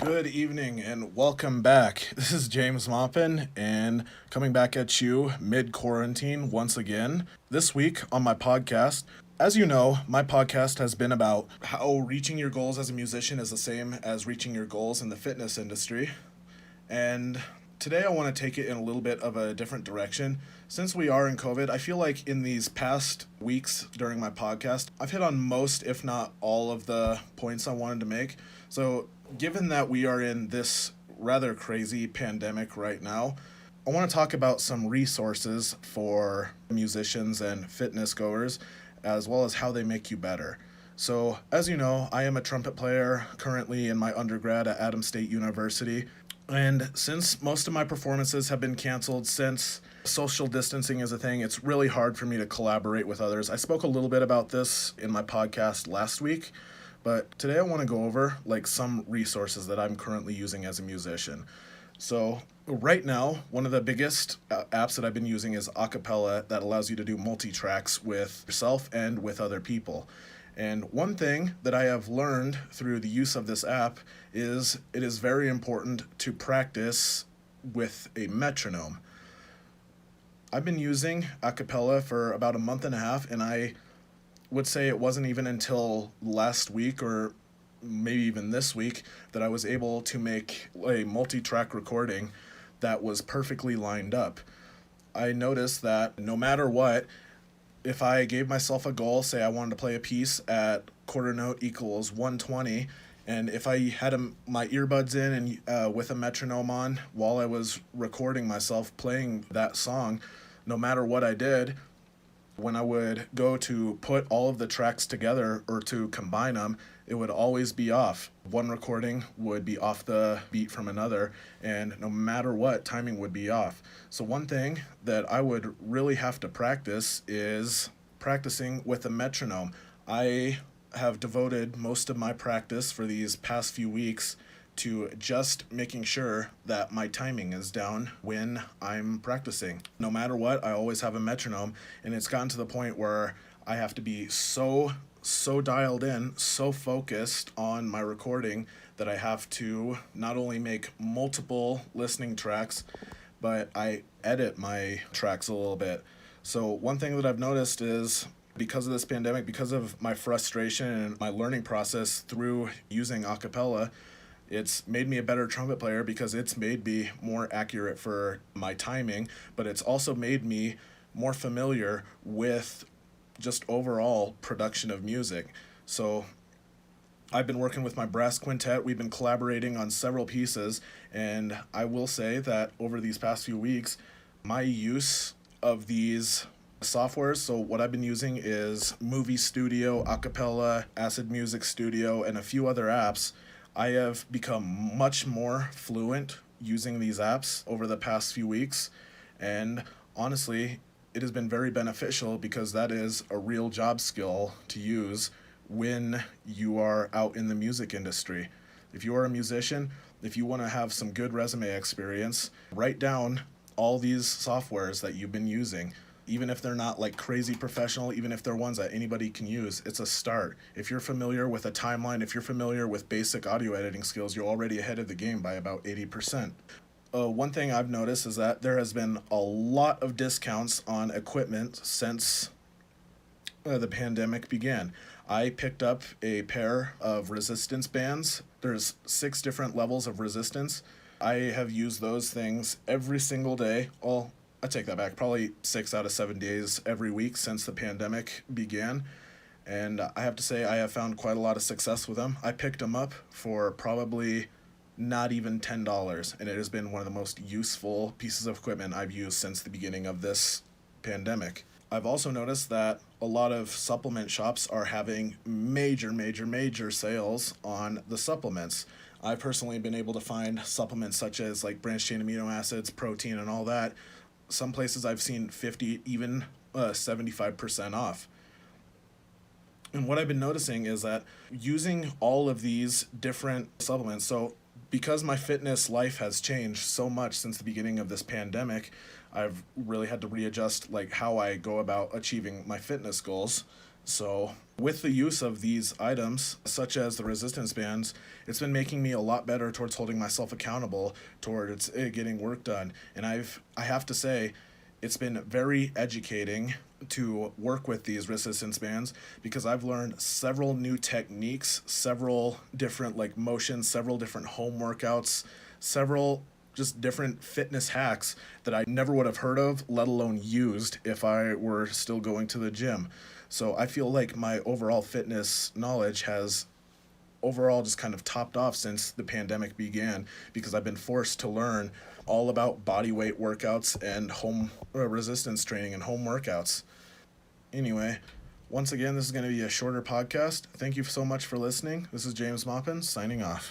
Good evening and welcome back. This is James Maupin and coming back at you mid quarantine once again. This week on my podcast, as you know, my podcast has been about how reaching your goals as a musician is the same as reaching your goals in the fitness industry. And today I want to take it in a little bit of a different direction. Since we are in COVID, I feel like in these past weeks during my podcast, I've hit on most, if not all, of the points I wanted to make. So, given that we are in this rather crazy pandemic right now, I want to talk about some resources for musicians and fitness goers, as well as how they make you better. So, as you know, I am a trumpet player currently in my undergrad at Adams State University. And since most of my performances have been canceled since social distancing is a thing, it's really hard for me to collaborate with others. I spoke a little bit about this in my podcast last week, but today I want to go over some resources that I'm currently using as a musician. So right now, one of the biggest apps that I've been using is Acapella that allows you to do multi-tracks with yourself and with other people. And one thing that I have learned through the use of this app is it is very important to practice with a metronome. I've been using Acapella for about a month and a half, and I would say it wasn't even until last week or maybe even this week that I was able to make a multi-track recording that was perfectly lined up. I noticed that no matter what, if I gave myself a goal, say I wanted to play a piece at quarter note equals 120, and if I had my earbuds in and with a metronome on while I was recording myself playing that song, no matter what I did, when I would go to put all of the tracks together or to combine them, it would always be off. One recording would be off the beat from another, and no matter what, timing would be off. So one thing that I would really have to practice is practicing with a metronome. I have devoted most of my practice for these past few weeks to just making sure that my timing is down when I'm practicing. No matter what, I always have a metronome, and it's gotten to the point where I have to be so dialed in, so focused on my recording that I have to not only make multiple listening tracks, but I edit my tracks a little bit. So one thing that I've noticed is because of this pandemic, because of my frustration and my learning process through using acapella, it's made me a better trumpet player because it's made me more accurate for my timing, but it's also made me more familiar with just overall production of music. So I've been working with my brass quintet. We've been collaborating on several pieces, and I will say that over these past few weeks, my use of these softwares, so what I've been using is Movie Studio, Acapella, Acid Music Studio, and a few other apps. I have become much more fluent using these apps over the past few weeks, and honestly, it has been very beneficial because that is a real job skill to use when you are out in the music industry. If you are a musician, if you want to have some good resume experience, write down all these softwares that you've been using. Even if they're not crazy professional, even if they're ones that anybody can use, it's a start. If you're familiar with a timeline, if you're familiar with basic audio editing skills, you're already ahead of the game by about 80%. One thing I've noticed is that there has been a lot of discounts on equipment since the pandemic began. I picked up a pair of resistance bands. There's 6 different levels of resistance. I have used those things every single day. Well, I take that back. Probably 6 out of 7 days every week since the pandemic began. And I have to say I have found quite a lot of success with them. I picked them up for probably not even $10, and it has been one of the most useful pieces of equipment I've used since the beginning of this pandemic. I've also noticed that a lot of supplement shops are having major sales on the supplements. I've personally been able to find supplements such as branched chain amino acids, protein, and all that. Some places I've seen 50, even 75% off. And what I've been noticing is that using all of these different supplements, so because my fitness life has changed so much since the beginning of this pandemic, I've really had to readjust how I go about achieving my fitness goals. So, with the use of these items, such as the resistance bands, it's been making me a lot better towards holding myself accountable towards getting work done. And I have to say, it's been very educating to work with these resistance bands because I've learned several new techniques, several different like motions, several different home workouts, several just different fitness hacks that I never would have heard of, let alone used if I were still going to the gym. So I feel like my overall fitness knowledge has overall just kind of topped off since the pandemic began because I've been forced to learn all about body weight workouts and home resistance training and home workouts. Anyway, once again, this is going to be a shorter podcast. Thank you so much for listening. This is James Maupin signing off.